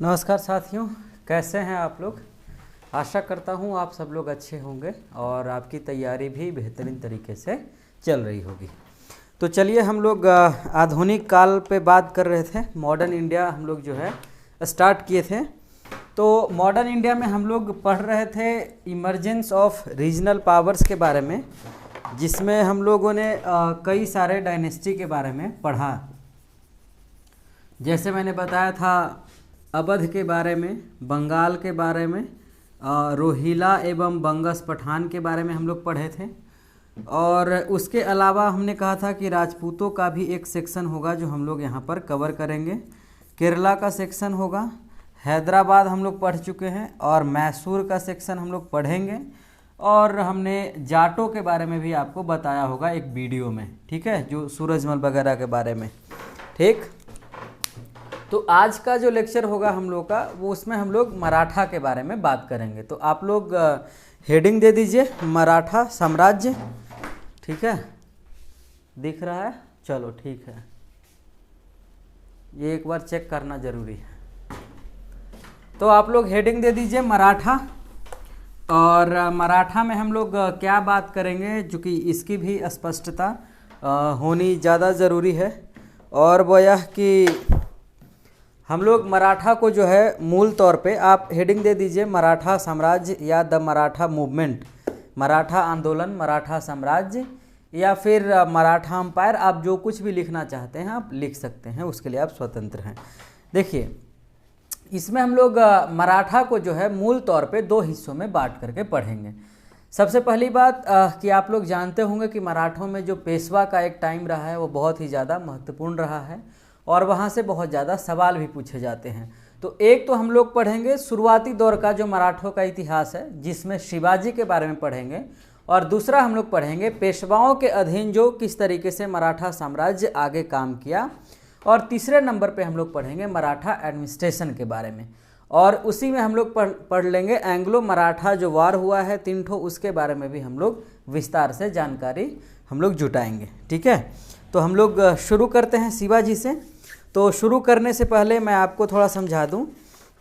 नमस्कार साथियों, कैसे हैं आप लोग। आशा करता हूं आप सब लोग अच्छे होंगे और आपकी तैयारी भी बेहतरीन तरीके से चल रही होगी। तो चलिए, हम लोग आधुनिक काल पे बात कर रहे थे। मॉडर्न इंडिया हम लोग जो है स्टार्ट किए थे। तो मॉडर्न इंडिया में हम लोग पढ़ रहे थे इमर्जेंस ऑफ रीजनल पावर्स के बारे में, जिसमें हम लोगों ने कई सारे डायनेस्टी के बारे में पढ़ा। जैसे मैंने बताया था, अवध के बारे में, बंगाल के बारे में, रोहिला एवं बंगस पठान के बारे में हम लोग पढ़े थे। और उसके अलावा हमने कहा था कि राजपूतों का भी एक सेक्शन होगा जो हम लोग यहाँ पर कवर करेंगे। केरला का सेक्शन होगा, हैदराबाद हम लोग पढ़ चुके हैं, और मैसूर का सेक्शन हम लोग पढ़ेंगे। और हमने जाटों के बारे में भी आपको बताया होगा एक वीडियो में, ठीक है, जो सूरजमल वगैरह के बारे में। ठीक, तो आज का जो लेक्चर होगा हम लोग का, वो उसमें हम लोग मराठा के बारे में बात करेंगे। तो आप लोग हेडिंग दे दीजिए, मराठा साम्राज्य। ठीक है, दिख रहा है? चलो ठीक है, ये एक बार चेक करना जरूरी है। तो आप लोग हेडिंग दे दीजिए मराठा। और मराठा में हम लोग क्या बात करेंगे, चूँकि इसकी भी स्पष्टता होनी ज़्यादा ज़रूरी है। और वो यह कि हम लोग मराठा को जो है मूल तौर पे, आप हेडिंग दे दीजिए मराठा साम्राज्य या द मराठा मूवमेंट, मराठा आंदोलन, मराठा साम्राज्य, या फिर मराठा अम्पायर। आप जो कुछ भी लिखना चाहते हैं आप लिख सकते हैं, उसके लिए आप स्वतंत्र हैं। देखिए, इसमें हम लोग मराठा को जो है मूल तौर पे दो हिस्सों में बांट करके पढ़ेंगे। सबसे पहली बात कि आप लोग जानते होंगे कि मराठों में जो पेशवा का एक टाइम रहा है वो बहुत ही ज़्यादा महत्वपूर्ण रहा है, और वहाँ से बहुत ज़्यादा सवाल भी पूछे जाते हैं। तो एक तो हम लोग पढ़ेंगे शुरुआती दौर का जो मराठों का इतिहास है, जिसमें शिवाजी के बारे में पढ़ेंगे। और दूसरा हम लोग पढ़ेंगे पेशवाओं के अधीन जो किस तरीके से मराठा साम्राज्य आगे काम किया। और तीसरे नंबर पे हम लोग पढ़ेंगे मराठा एडमिनिस्ट्रेशन के बारे में। और उसी में हम लोग पढ़ लेंगे एंग्लो मराठा जो वार हुआ है 3 ठो, उसके बारे में भी हम लोग विस्तार से जानकारी हम लोग जुटाएंगे। ठीक है, तो हम लोग शुरू करते हैं शिवाजी से। तो शुरू करने से पहले मैं आपको थोड़ा समझा दूं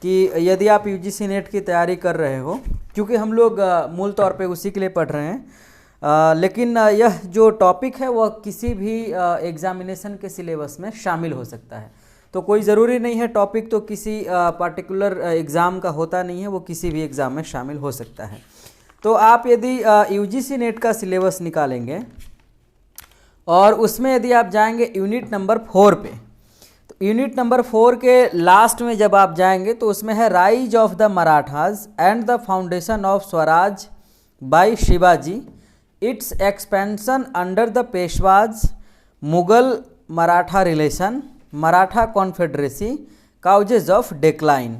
कि यदि आप यूजीसी नेट की तैयारी कर रहे हो, क्योंकि हम लोग मूल तौर पे उसी के लिए पढ़ रहे हैं, लेकिन यह जो टॉपिक है वह किसी भी एग्जामिनेशन के सिलेबस में शामिल हो सकता है। तो कोई ज़रूरी नहीं है, टॉपिक तो किसी पार्टिकुलर एग्ज़ाम का होता नहीं है, वो किसी भी एग्ज़ाम में शामिल हो सकता है। तो आप यदि यूजीसी नेट का सिलेबस निकालेंगे और उसमें यदि आप जाएंगे यूनिट नंबर 4 पे, यूनिट नंबर 4 के लास्ट में जब आप जाएंगे तो उसमें है rise of the Marathas and the foundation of Swaraj by Shivaji, its expansion under the Peshwas, Mughal Maratha relation, Maratha confederacy, causes of decline.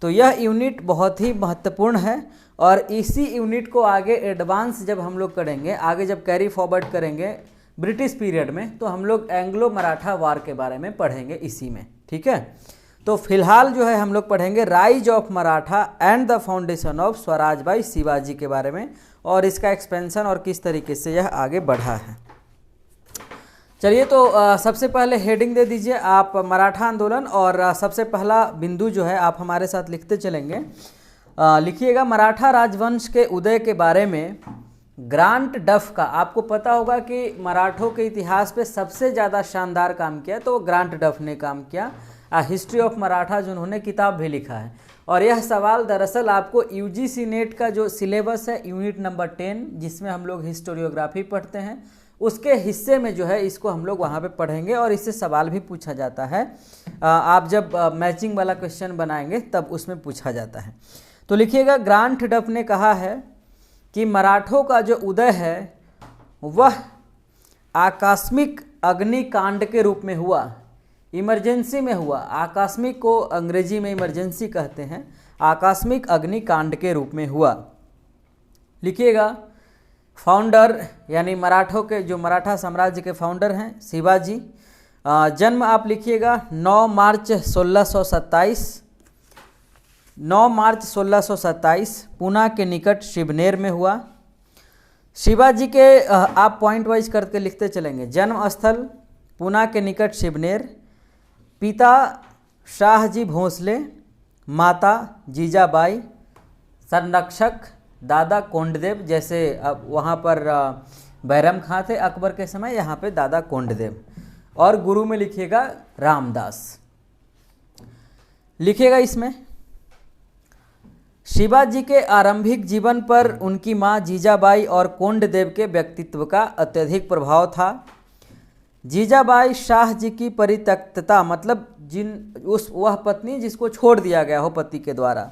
तो यह यूनिट बहुत ही महत्वपूर्ण है, और इसी यूनिट को आगे एडवांस जब हम लोग करेंगे, आगे जब कैरी फॉरवर्ड करेंगे ब्रिटिश पीरियड में, तो हम लोग एंग्लो मराठा वार के बारे में पढ़ेंगे इसी में। ठीक है, तो फिलहाल जो है हम लोग पढ़ेंगे rise of Maratha and the foundation of Swaraj by Shivaji के बारे में, और इसका एक्सपेंशन और किस तरीके से यह आगे बढ़ा है। चलिए, तो सबसे पहले हेडिंग दे दीजिए आप मराठा आंदोलन। और सबसे पहला बिंदु जो है आप हमारे साथ लिखते चलेंगे। लिखिएगा मराठा राजवंश के उदय के बारे में ग्रांट डफ का। आपको पता होगा कि मराठों के इतिहास पे सबसे ज़्यादा शानदार काम किया तो वो ग्रांट डफ ने काम किया, हिस्ट्री ऑफ मराठा, जो उन्होंने किताब भी लिखा है। और यह सवाल दरअसल आपको यूजीसी नेट का जो सिलेबस है यूनिट नंबर 10, जिसमें हम लोग हिस्टोरियोग्राफी पढ़ते हैं, उसके हिस्से में जो है इसको हम लोग वहाँ पे पढ़ेंगे, और इससे सवाल भी पूछा जाता है। आप जब मैचिंग वाला क्वेश्चन बनाएंगे तब उसमें पूछा जाता है। तो लिखिएगा, ग्रांट डफ ने कहा है कि मराठों का जो उदय है वह आकस्मिक अग्निकांड के रूप में हुआ, इमरजेंसी में हुआ। आकस्मिक को अंग्रेजी में इमरजेंसी कहते हैं, आकस्मिक अग्निकांड के रूप में हुआ। लिखिएगा, फाउंडर यानी मराठों के, जो मराठा साम्राज्य के फाउंडर हैं, शिवाजी। जन्म आप लिखिएगा 9 मार्च 1627, 9 मार्च 1627 पूना के निकट शिवनेर में हुआ। शिवाजी के आप पॉइंट वाइज करके लिखते चलेंगे। जन्म स्थल पूना के निकट शिवनेर, पिता शाहजी भोसले, माता जीजाबाई, संरक्षक दादा कोंडदेव, जैसे अब वहाँ पर बैरम खां थे अकबर के समय, यहाँ पे दादा कोंडदेव, और गुरु में लिखिएगा रामदास। लिखिएगा इसमें शिवाजी के आरंभिक जीवन पर उनकी माँ जीजाबाई और कोंडदेव के व्यक्तित्व का अत्यधिक प्रभाव था। जीजाबाई शाह जी की परित्यक्तता, मतलब वह पत्नी जिसको छोड़ दिया गया हो पति के द्वारा,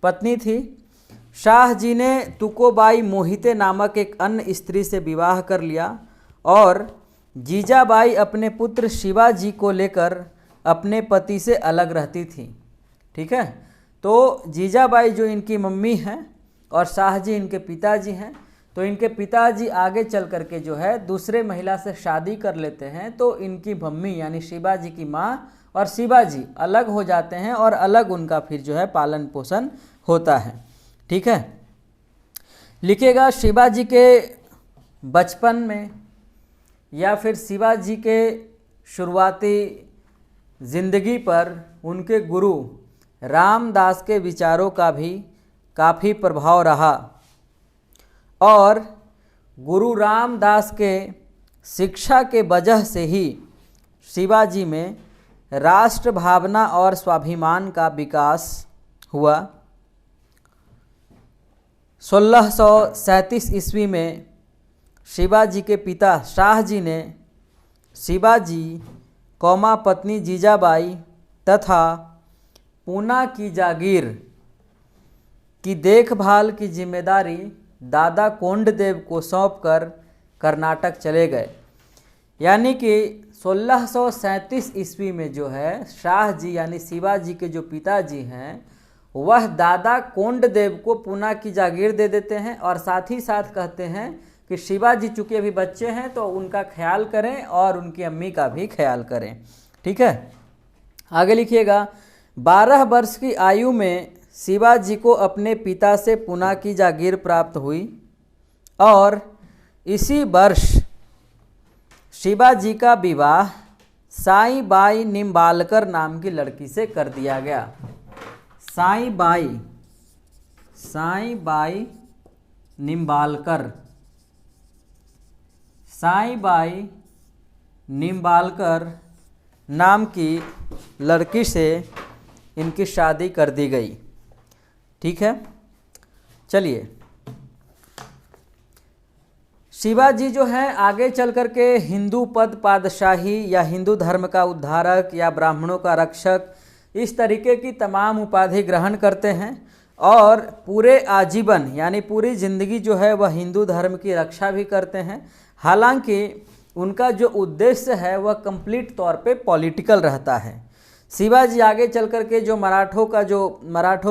पत्नी थी। शाह जी ने तुकोबाई मोहिते नामक एक अन्य स्त्री से विवाह कर लिया और जीजाबाई अपने पुत्र शिवाजी को लेकर अपने पति से अलग रहती थी। ठीक है, तो जीजाबाई जो इनकी मम्मी हैं और शाह जी इनके पिताजी हैं, तो इनके पिताजी आगे चल करके जो है दूसरे महिला से शादी कर लेते हैं, तो इनकी मम्मी यानी शिवाजी की माँ और शिवाजी अलग हो जाते हैं और अलग उनका फिर जो है पालन पोषण होता है। ठीक है, लिखिएगा शिवाजी के बचपन में या फिर शिवाजी के शुरुआती जिंदगी पर उनके गुरु रामदास के विचारों का भी काफ़ी प्रभाव रहा और गुरु रामदास के शिक्षा के वजह से ही शिवाजी में राष्ट्र भावना और स्वाभिमान का विकास हुआ। 1637 ईस्वी में शिवाजी के पिता शाह जी ने शिवाजी कौमा पत्नी जीजाबाई तथा पूना की जागीर की देखभाल की जिम्मेदारी दादा कोंडदेव को सौंपकर कर्नाटक चले गए। यानी कि 1637 ईस्वी में जो है शाह जी यानी शिवाजी के जो पिताजी हैं वह दादा कोंडदेव को पूना की जागीर दे देते हैं और साथ ही साथ कहते हैं कि शिवाजी चूँकि अभी बच्चे हैं तो उनका ख्याल करें और उनकी अम्मी का भी ख्याल करें। ठीक है, आगे लिखिएगा 12 वर्ष की आयु में शिवाजी को अपने पिता से पूना की जागीर प्राप्त हुई और इसी वर्ष शिवाजी का विवाह साईं बाई निम्बालकर नाम की लड़की से कर दिया गया। साईं बाई निम्बालकर नाम की लड़की से इनकी शादी कर दी गई। ठीक है, चलिए शिवाजी जो है आगे चल कर के हिंदू पद पादशाही या हिंदू धर्म का उद्धारक या ब्राह्मणों का रक्षक इस तरीके की तमाम उपाधि ग्रहण करते हैं और पूरे आजीवन यानी पूरी ज़िंदगी जो है वह हिंदू धर्म की रक्षा भी करते हैं। हालांकि उनका जो उद्देश्य है वह कंप्लीट तौर पे पॉलिटिकल रहता है। शिवाजी आगे चल कर के जो मराठों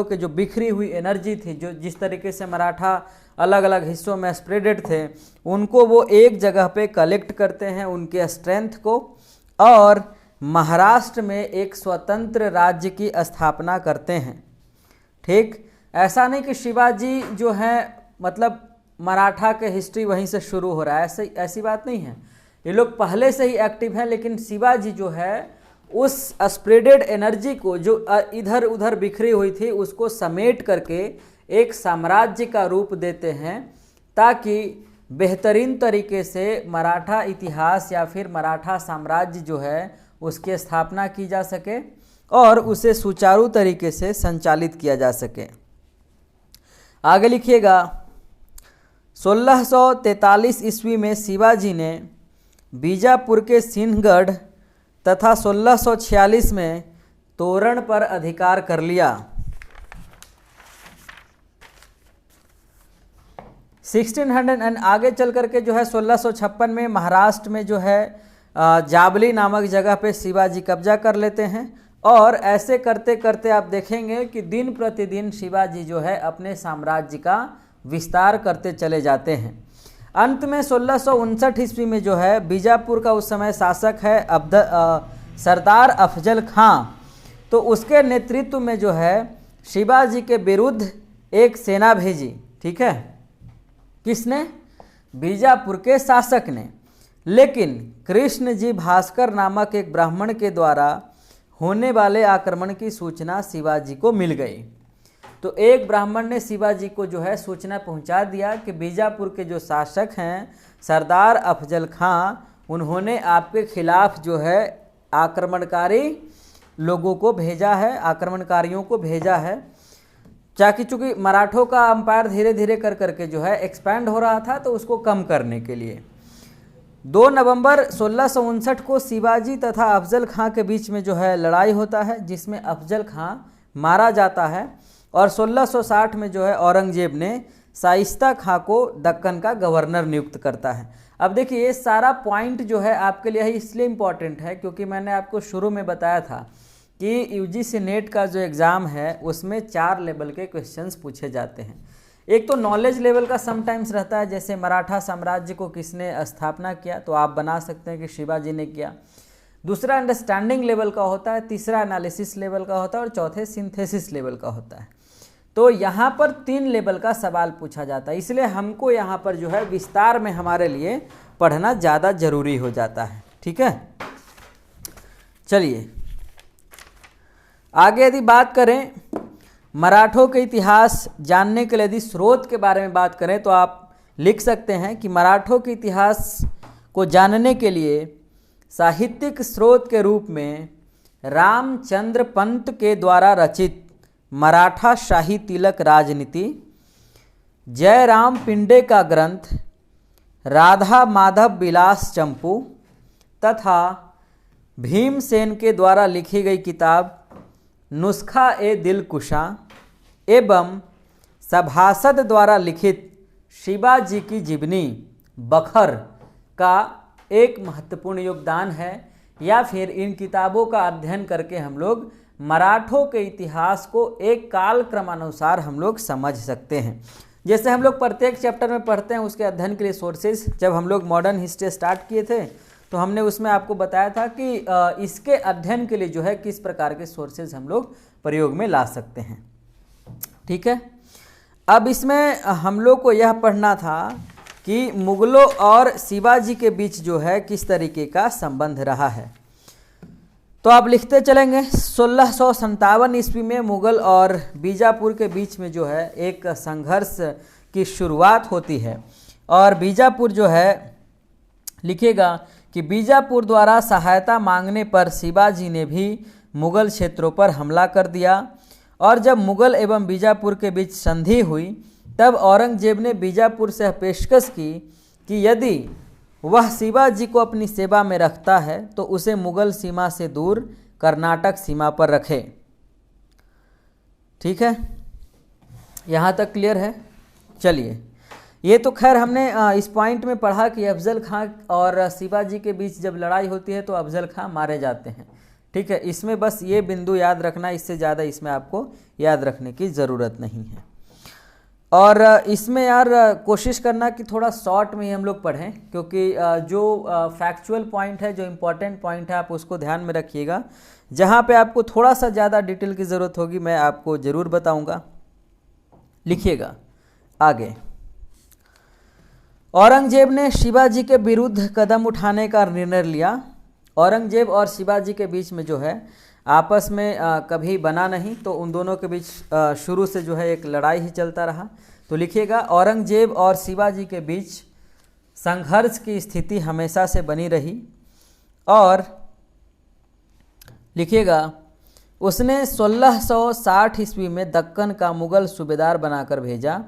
के जो बिखरी हुई एनर्जी थी, जो जिस तरीके से मराठा अलग अलग हिस्सों में स्प्रेडेड थे, उनको वो एक जगह पे कलेक्ट करते हैं उनके स्ट्रेंथ को और महाराष्ट्र में एक स्वतंत्र राज्य की स्थापना करते हैं। ठीक, ऐसा नहीं कि शिवाजी जो है मतलब मराठा के हिस्ट्री वहीं से शुरू हो रहा है, ऐसी बात नहीं है। ये लोग पहले से ही एक्टिव हैं, लेकिन शिवाजी जो है उस स्प्रेडेड एनर्जी को जो इधर उधर बिखरी हुई थी उसको समेट करके एक साम्राज्य का रूप देते हैं ताकि बेहतरीन तरीके से मराठा इतिहास या फिर मराठा साम्राज्य जो है उसकी स्थापना की जा सके और उसे सुचारू तरीके से संचालित किया जा सके। आगे लिखिएगा 1643 ईस्वी में शिवाजी ने बीजापुर के सिंहगढ़ तथा 1646 में तोरण पर अधिकार कर लिया। 1600 एंड आगे चल करके जो है 1656 में महाराष्ट्र में जो है जाबली नामक जगह पे शिवाजी कब्जा कर लेते हैं और ऐसे करते करते आप देखेंगे कि दिन प्रतिदिन शिवाजी जो है अपने साम्राज्य का विस्तार करते चले जाते हैं। अंत में 1659 ईस्वी में जो है बीजापुर का उस समय शासक है सरदार अफजल खां, तो उसके नेतृत्व में जो है शिवाजी के विरुद्ध एक सेना भेजी। ठीक है, किसने? बीजापुर के शासक ने। लेकिन कृष्ण जी भास्कर नामक एक ब्राह्मण के द्वारा होने वाले आक्रमण की सूचना शिवाजी को मिल गई। तो एक ब्राह्मण ने शिवाजी को जो है सूचना पहुंचा दिया कि बीजापुर के जो शासक हैं सरदार अफजल खां, उन्होंने आपके खिलाफ जो है आक्रमणकारी लोगों को भेजा है, आक्रमणकारियों को भेजा है। चूँकि मराठों का अंपायर धीरे धीरे कर करके जो है एक्सपैंड हो रहा था, तो उसको कम करने के लिए 2 नवंबर 1659 को शिवाजी तथा अफजल खां के बीच में जो है लड़ाई होता है, जिसमें अफजल खां मारा जाता है। और 1660 में जो है औरंगजेब ने शाइस्ता खां को दक्कन का गवर्नर नियुक्त करता है। अब देखिए ये सारा पॉइंट जो है आपके लिए इसलिए इम्पॉर्टेंट है क्योंकि मैंने आपको शुरू में बताया था कि यूजीसी नेट का जो एग्ज़ाम है उसमें 4 लेवल के क्वेश्चंस पूछे जाते हैं। एक तो नॉलेज लेवल का समटाइम्स रहता है, जैसे मराठा साम्राज्य को किसने स्थापना किया, तो आप बना सकते हैं कि शिवाजी ने किया। दूसरा अंडरस्टैंडिंग लेवल का होता है, तीसरा एनालिसिस लेवल का होता है और चौथे सिंथेसिस लेवल का होता है। तो यहाँ पर 3 लेवल का सवाल पूछा जाता है, इसलिए हमको यहाँ पर जो है विस्तार में हमारे लिए पढ़ना ज़्यादा जरूरी हो जाता है। ठीक है, चलिए आगे यदि बात करें मराठों के इतिहास जानने के लिए, यदि स्रोत के बारे में बात करें तो आप लिख सकते हैं कि मराठों के इतिहास को जानने के लिए साहित्यिक स्रोत के रूप में रामचंद्र पंत के द्वारा रचित मराठा शाही तिलक राजनीति, जयराम पिंडे का ग्रंथ राधा माधव विलास चंपू तथा भीमसेन के द्वारा लिखी गई किताब नुस्खा ए दिलकुशा एवं सभासद द्वारा लिखित शिवाजी की जीवनी बखर का एक महत्वपूर्ण योगदान है। या फिर इन किताबों का अध्ययन करके हम लोग मराठों के इतिहास को एक काल क्रमानुसार हम लोग समझ सकते हैं। जैसे हम लोग प्रत्येक चैप्टर में पढ़ते हैं उसके अध्ययन के लिए सोर्सेज, जब हम लोग मॉडर्न हिस्ट्री स्टार्ट किए थे तो हमने उसमें आपको बताया था कि इसके अध्ययन के लिए जो है किस प्रकार के सोर्सेज हम लोग प्रयोग में ला सकते हैं। ठीक है, अब इसमें हम लोग को यह पढ़ना था कि मुगलों और शिवाजी के बीच जो है किस तरीके का संबंध रहा है। तो आप लिखते चलेंगे 1657 ईस्वी में मुगल और बीजापुर के बीच में जो है एक संघर्ष की शुरुआत होती है। और बीजापुर जो है लिखेगा कि बीजापुर द्वारा सहायता मांगने पर शिवाजी ने भी मुगल क्षेत्रों पर हमला कर दिया। और जब मुगल एवं बीजापुर के बीच संधि हुई तब औरंगजेब ने बीजापुर से पेशकश की कि यदि वह शिवाजी को अपनी सेवा में रखता है तो उसे मुगल सीमा से दूर कर्नाटक सीमा पर रखे। ठीक है, यहाँ तक क्लियर है। चलिए, ये तो खैर हमने इस पॉइंट में पढ़ा कि अफजल खां और शिवाजी के बीच जब लड़ाई होती है तो अफजल खां मारे जाते हैं। ठीक है, इसमें बस ये बिंदु याद रखना, इससे ज़्यादा इसमें आपको याद रखने की ज़रूरत नहीं है। और इसमें यार कोशिश करना कि थोड़ा शॉर्ट में ही हम लोग पढ़ें, क्योंकि जो फैक्चुअल पॉइंट है, जो इम्पोर्टेंट पॉइंट है, आप उसको ध्यान में रखिएगा। जहाँ पे आपको थोड़ा सा ज़्यादा डिटेल की ज़रूरत होगी मैं आपको ज़रूर बताऊँगा। लिखिएगा आगे। औरंगजेब ने शिवाजी के विरुद्ध कदम उठाने का निर्णय लिया। औरंगजेब और शिवाजी के बीच में जो है आपस में कभी बना नहीं, तो उन दोनों के बीच शुरू से जो है एक लड़ाई ही चलता रहा। तो लिखिएगा औरंगजेब और शिवाजी के बीच संघर्ष की स्थिति हमेशा से बनी रही। और लिखिएगा उसने 1660 ईस्वी में दक्कन का मुगल सूबेदार बनाकर भेजा।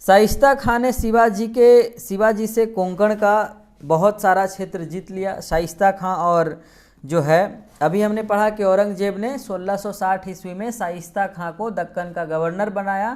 शाइस्ता खान ने शिवाजी से कोंकण का बहुत सारा क्षेत्र जीत लिया। शाइस्ता खान और जो है अभी हमने पढ़ा कि औरंगजेब ने 1660 ईस्वी में शाइस्ता खान को दक्कन का गवर्नर बनाया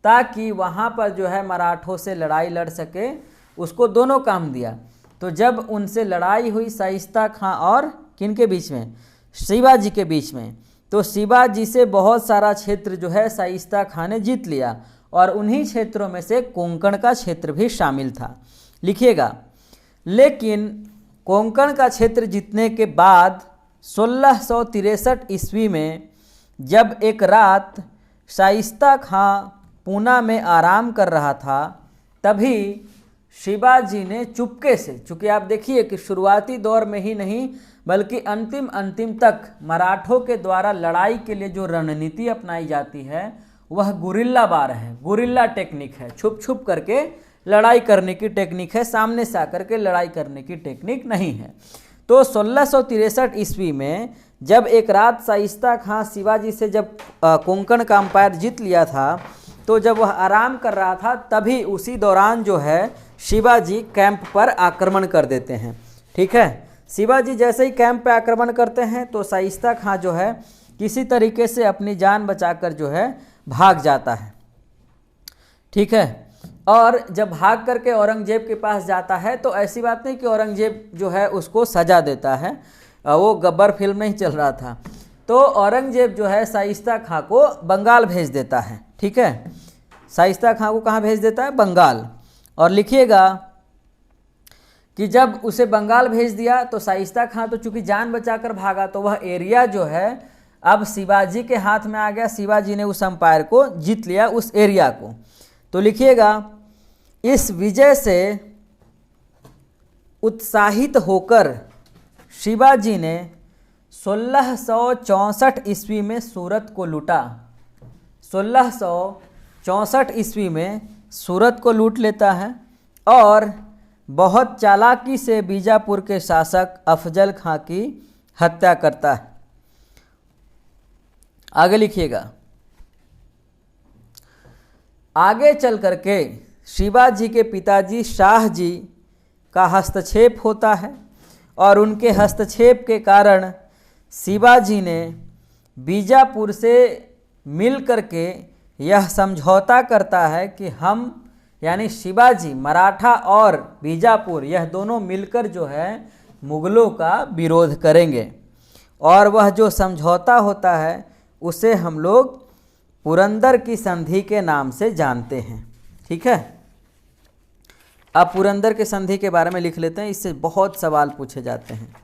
ताकि वहाँ पर जो है मराठों से लड़ाई लड़ सके, उसको दोनों काम दिया। तो जब उनसे लड़ाई हुई शाइस्ता खान और किन के बीच में, शिवाजी के बीच में, तो शिवाजी से बहुत सारा क्षेत्र जो है शाइस्ता खान ने जीत लिया और उन्हीं क्षेत्रों में से कोंकण का क्षेत्र भी शामिल था। लिखिएगा, लेकिन कोंकण का क्षेत्र जीतने के बाद 1663 ईस्वी में जब एक रात शाइस्ता खां पूना में आराम कर रहा था, तभी शिवाजी ने चुपके से, चूंकि आप देखिए कि शुरुआती दौर में ही नहीं बल्कि अंतिम तक मराठों के द्वारा लड़ाई के लिए जो रणनीति अपनाई जाती है वह गुरिल्ला वार है, गुरिल्ला टेक्निक है, छुप छुप करके लड़ाई करने की टेक्निक है, सामने से आकर के लड़ाई करने की टेक्निक नहीं है। तो 1663 ईस्वी में जब एक रात शाइस्ता खां शिवाजी से जब कोंकण का अंपायर जीत लिया था, तो जब वह आराम कर रहा था तभी उसी दौरान जो है शिवाजी कैंप पर आक्रमण कर देते हैं। ठीक है, शिवाजी जैसे ही कैंप पर आक्रमण करते हैं तो शाइस्ता खां जो है किसी तरीके से अपनी जान बचाकर जो है भाग जाता है। ठीक है, और जब भाग करके औरंगजेब के पास जाता है तो ऐसी बात नहीं कि औरंगजेब जो है उसको सजा देता है, वो गब्बर फिल्म नहीं चल रहा था, तो औरंगजेब जो है शाइस्ता खां को बंगाल भेज देता है। ठीक है, शाइस्ता खां को कहाँ भेज देता है? बंगाल। और लिखिएगा कि जब उसे बंगाल भेज दिया तो शाइस्ता खां तो चूंकि जान बचाकर भागा तो वह एरिया जो है अब शिवाजी के हाथ में आ गया, शिवाजी ने उस अंपायर को जीत लिया, उस एरिया को। तो लिखिएगा, इस विजय से उत्साहित होकर शिवाजी ने 1664 ईस्वी में सूरत को लूटा। 1664 ईस्वी में सूरत को लूट लेता है और बहुत चालाकी से बीजापुर के शासक अफजल खां की हत्या करता है। आगे लिखिएगा, आगे चल करके शिवाजी के पिताजी शाह जी का हस्तक्षेप होता है और उनके हस्तक्षेप के कारण शिवाजी ने बीजापुर से मिल करके यह समझौता करता है कि हम यानी शिवाजी, मराठा और बीजापुर यह दोनों मिलकर जो है मुगलों का विरोध करेंगे। और वह जो समझौता होता है उसे हम लोग पुरंदर की संधि के नाम से जानते हैं। ठीक है, अब पुरंदर के संधि के बारे में लिख लेते हैं, इससे बहुत सवाल पूछे जाते हैं।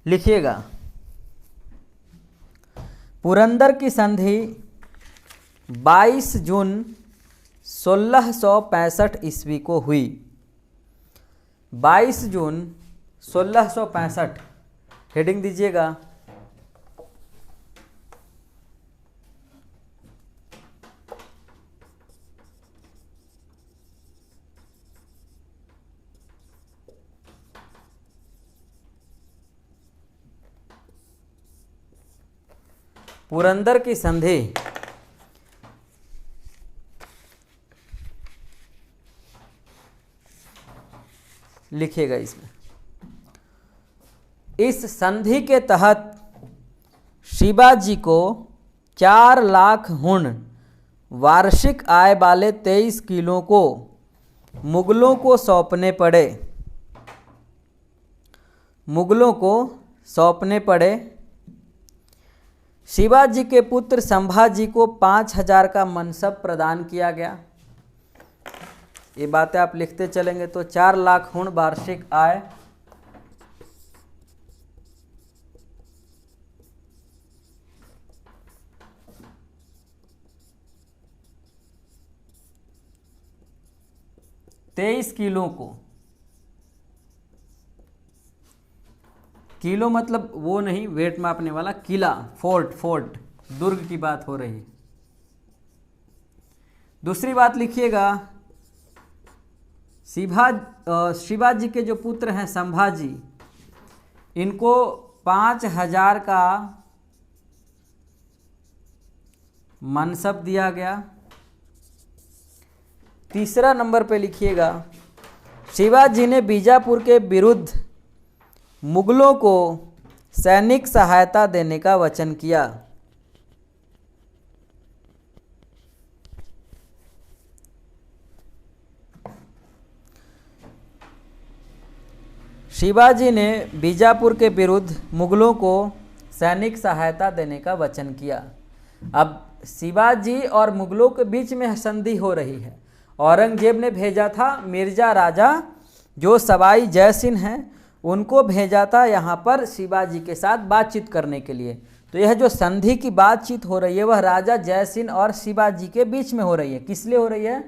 लिखिएगा, पुरंदर की संधि 22 जून 1665 ईस्वी को हुई। 22 जून 1665, हेडिंग दीजिएगा। पुरंदर की संधि लिखिएगा इसमें। इस संधि के तहत शिवाजी को 4 लाख हुण वार्षिक आय वाले 23 किलों को मुगलों को सौंपने पड़े। मुगलों को सौंपने पड़े। शिवाजी के पुत्र संभाजी को 5000 का मनसब प्रदान किया गया। ये बातें आप लिखते चलेंगे तो 4 लाख हुण वार्षिक आय, तेईस किलो को, किलो मतलब वो नहीं वेट मापने वाला, किला, फोर्ट, दुर्ग की बात हो रही है। दूसरी बात लिखिएगा, शिवाजी के जो पुत्र हैं संभाजी, इनको 5000 का मनसब दिया गया। तीसरा नंबर पे लिखिएगा, शिवाजी ने बीजापुर के विरुद्ध मुगलों को सैनिक सहायता देने का वचन किया। शिवाजी ने बीजापुर के विरुद्ध मुगलों को सैनिक सहायता देने का वचन किया। अब शिवाजी और मुगलों के बीच में संधि हो रही है। औरंगजेब ने भेजा था मिर्जा राजा जो सवाई जय सिंह हैं, उनको भेजा था यहाँ पर शिवाजी के साथ बातचीत करने के लिए। तो यह जो संधि की बातचीत हो रही है वह राजा जयसिंह और शिवाजी के बीच में हो रही है। किस लिए हो रही है?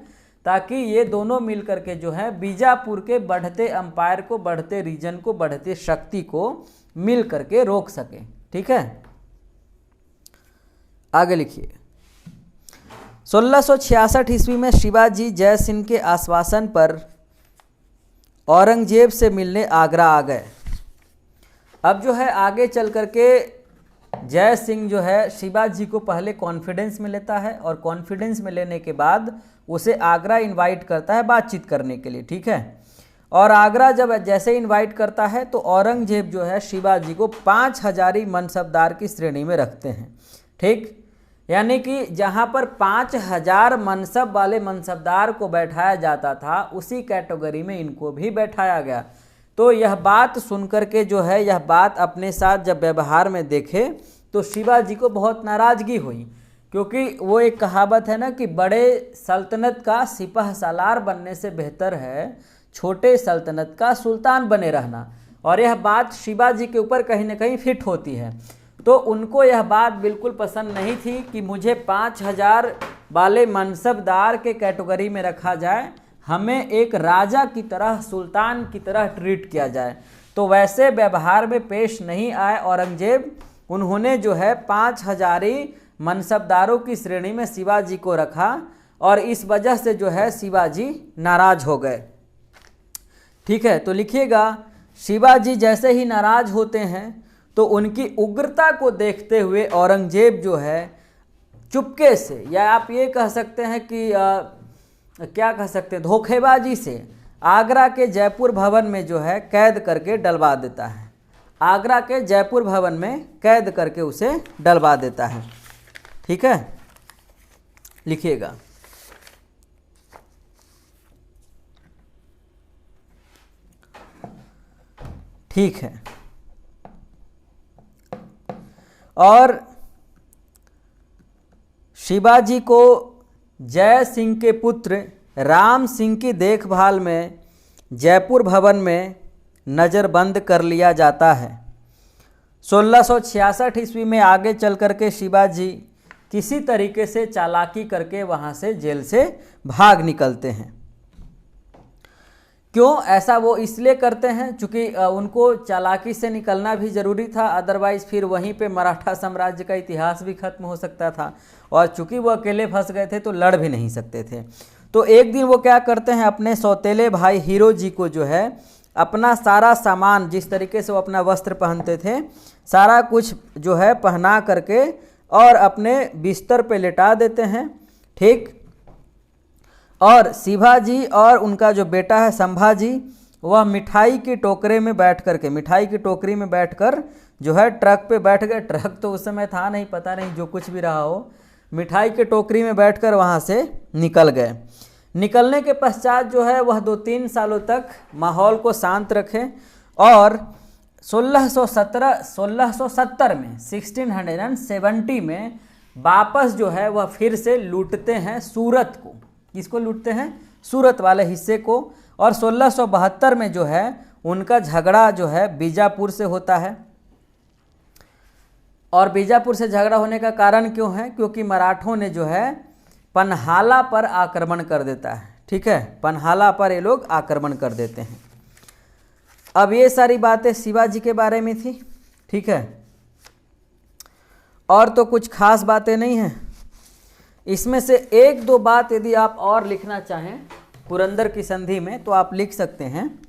ताकि ये दोनों मिल करके जो है बीजापुर के बढ़ते अंपायर को, बढ़ते रीजन को, बढ़ते शक्ति को मिल करके रोक सके। ठीक है, आगे लिखिए। 1666 ईस्वी में शिवाजी जयसिंह के आश्वासन पर औरंगजेब से मिलने आगरा आ गए। अब जो है आगे चल करके जय सिंह जो है शिवाजी को पहले कॉन्फिडेंस में लेता है और कॉन्फिडेंस में लेने के बाद उसे आगरा इनवाइट करता है बातचीत करने के लिए। ठीक है, और आगरा जब जैसे इनवाइट करता है तो औरंगजेब जो है शिवाजी को 5000 मनसबदार की श्रेणी में रखते हैं। ठीक, यानी कि जहाँ पर 5000 मनसब वाले मनसबदार को बैठाया जाता था उसी कैटेगरी में इनको भी बैठाया गया। तो यह बात सुनकर के जो है यह बात अपने साथ जब व्यवहार में देखे तो शिवाजी को बहुत नाराज़गी हुई, क्योंकि वो एक कहावत है ना कि बड़े सल्तनत का सिपह सालार बनने से बेहतर है छोटे सल्तनत का सुल्तान बने रहना। और यह बात शिवाजी के ऊपर कहीं ना कहीं फिट होती है। तो उनको यह बात बिल्कुल पसंद नहीं थी कि मुझे 5000 वाले मनसबदार के कैटेगरी में रखा जाए, हमें एक राजा की तरह, सुल्तान की तरह ट्रीट किया जाए। तो वैसे व्यवहार में पेश नहीं आए औरंगजेब। उन्होंने जो है 5000 मनसबदारों की श्रेणी में शिवाजी को रखा और इस वजह से जो है शिवाजी नाराज हो गए। ठीक है, तो लिखिएगा, शिवाजी जैसे ही नाराज होते हैं तो उनकी उग्रता को देखते हुए औरंगजेब जो है चुपके से, या आप ये कह सकते हैं कि क्या कह सकते हैं, धोखेबाजी से आगरा के जयपुर भवन में जो है कैद करके डलवा देता है। आगरा के जयपुर भवन में कैद करके उसे डलवा देता है। ठीक है, लिखिएगा। ठीक है, और शिवाजी को जय सिंह के पुत्र राम सिंह की देखभाल में जयपुर भवन में नज़रबंद कर लिया जाता है। 1666 ईस्वी में आगे चल करके शिवाजी किसी तरीके से चालाकी करके वहाँ से जेल से भाग निकलते हैं। क्यों ऐसा वो इसलिए करते हैं क्योंकि उनको चालाकी से निकलना भी ज़रूरी था, अदरवाइज़ फिर वहीं पे मराठा साम्राज्य का इतिहास भी खत्म हो सकता था। और चूंकि वो अकेले फंस गए थे तो लड़ भी नहीं सकते थे। तो एक दिन वो क्या करते हैं, अपने सौतेले भाई हीरो जी को जो है अपना सारा सामान, जिस तरीके से वो अपना वस्त्र पहनते थे, सारा कुछ जो है पहना करके और अपने बिस्तर पे लेटा देते हैं। ठीक, और शिवाजी और उनका जो बेटा है संभाजी, वह मिठाई की टोकरे में बैठ करके, मिठाई की टोकरी में बैठकर जो है ट्रक पे बैठ गए। ट्रक तो उस समय था नहीं, पता नहीं जो कुछ भी रहा हो, मिठाई की टोकरी में बैठकर वहाँ से निकल गए। निकलने के पश्चात जो है वह 2-3 सालों तक माहौल को शांत रखे और 1670 में 1670 में वापस जो है वह फिर से लूटते हैं सूरत को। किसको लूटते हैं? सूरत वाले हिस्से को। और 1672 में जो है उनका झगड़ा जो है बीजापुर से होता है। और बीजापुर से झगड़ा होने का कारण क्यों है? क्योंकि मराठों ने जो है पन्हाला पर आक्रमण कर देता है। ठीक है, पन्हाला पर ये लोग आक्रमण कर देते हैं। अब ये सारी बातें शिवाजी के बारे में थी। ठीक है, और तो कुछ खास बातें नहीं हैं। इसमें से 1-2 बात यदि आप और लिखना चाहें पुरंदर की संधि में तो आप लिख सकते हैं।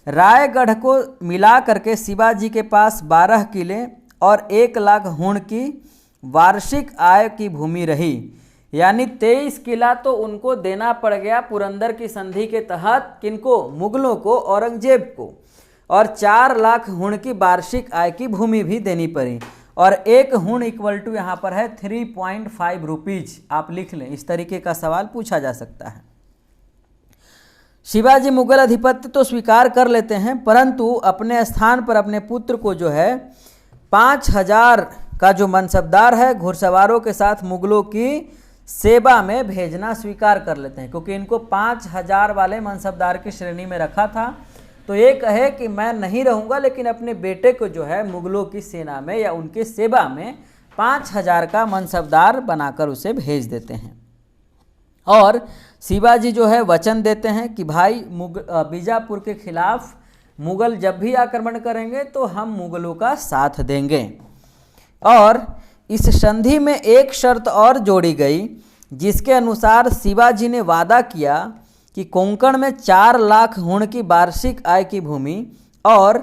रायगढ़ को मिला करके शिवाजी के पास 12 किले और 1 लाख हुण की वार्षिक आय की भूमि रही, यानी 23 किला तो उनको देना पड़ गया पुरंदर की संधि के तहत। किनको? मुगलों को, औरंगजेब को। और 4 लाख हुण की वार्षिक आय की भूमि भी देनी पड़ी। और 1 हुण इक्वल टू यहाँ पर है 3.5 रुपीज। आप लिख लें, इस तरीके का सवाल पूछा जा सकता है। शिवाजी मुगल अधिपत्य तो स्वीकार कर लेते हैं, परंतु अपने स्थान पर अपने पुत्र को जो है 5000 का जो मनसबदार है घुड़सवारों के साथ मुगलों की सेवा में भेजना स्वीकार कर लेते हैं, क्योंकि इनको 5000 वाले मनसबदार की श्रेणी में रखा था। तो ये कहे कि मैं नहीं रहूँगा, लेकिन अपने बेटे को जो है मुगलों की सेना में या उनके सेवा में 5000 का मनसबदार बनाकर उसे भेज देते हैं। और शिवाजी जो है वचन देते हैं कि भाई बीजापुर के खिलाफ मुगल जब भी आक्रमण करेंगे तो हम मुगलों का साथ देंगे। और इस संधि में एक शर्त और जोड़ी गई, जिसके अनुसार शिवाजी ने वादा किया कि कोंकण में 4 लाख हुण की वार्षिक आय की भूमि और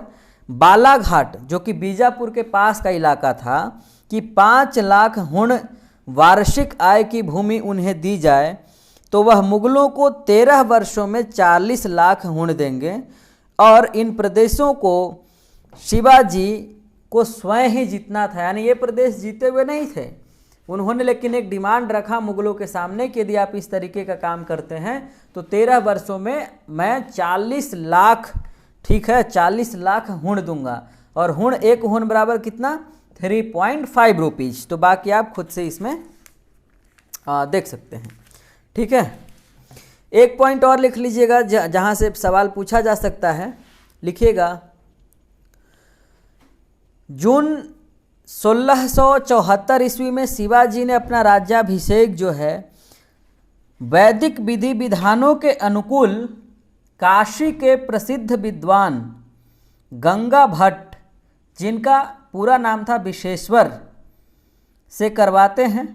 बालाघाट जो कि बीजापुर के पास का इलाका था कि 5 लाख हुण वार्षिक आय की भूमि उन्हें दी जाए, तो वह मुगलों को 13 वर्षों में 40 लाख हुण देंगे। और इन प्रदेशों को शिवाजी को स्वयं ही जीतना था, यानी ये प्रदेश जीते हुए नहीं थे उन्होंने, लेकिन एक डिमांड रखा मुगलों के सामने कि यदि आप इस तरीके का काम करते हैं तो 13 वर्षों में मैं 40 लाख, ठीक है, 40 लाख हुण दूंगा। और हुण, एक हुण बराबर कितना, 3.5 रुपीज़। तो बाकी आप खुद से इसमें देख सकते हैं, ठीक है। एक पॉइंट और लिख लीजिएगा जहाँ से सवाल पूछा जा सकता है, लिखिएगा जून 1674 ईस्वी में शिवाजी ने अपना राज्याभिषेक जो है वैदिक विधि विधानों के अनुकूल काशी के प्रसिद्ध विद्वान गंगा भट्ट, जिनका पूरा नाम था विश्वेश्वर, से करवाते हैं।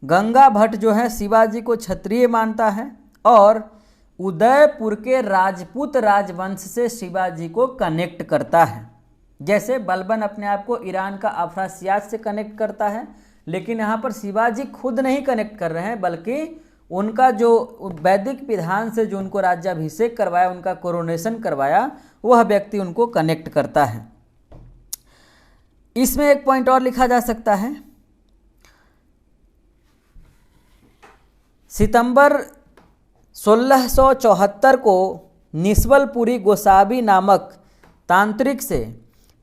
गंगा भट्ट जो है शिवाजी को क्षत्रिय मानता है और उदयपुर के राजपूत राजवंश से शिवाजी को कनेक्ट करता है। जैसे बलबन अपने आप को ईरान का अफरासियात से कनेक्ट करता है, लेकिन यहाँ पर शिवाजी खुद नहीं कनेक्ट कर रहे हैं, बल्कि उनका जो वैदिक विधान से जो उनको राज्याभिषेक करवाया, उनका कोरोनेशन करवाया, वह व्यक्ति उनको कनेक्ट करता है। इसमें एक पॉइंट और लिखा जा सकता है, सितंबर 1674 को निस्वलपुरी गोसावी नामक तांत्रिक से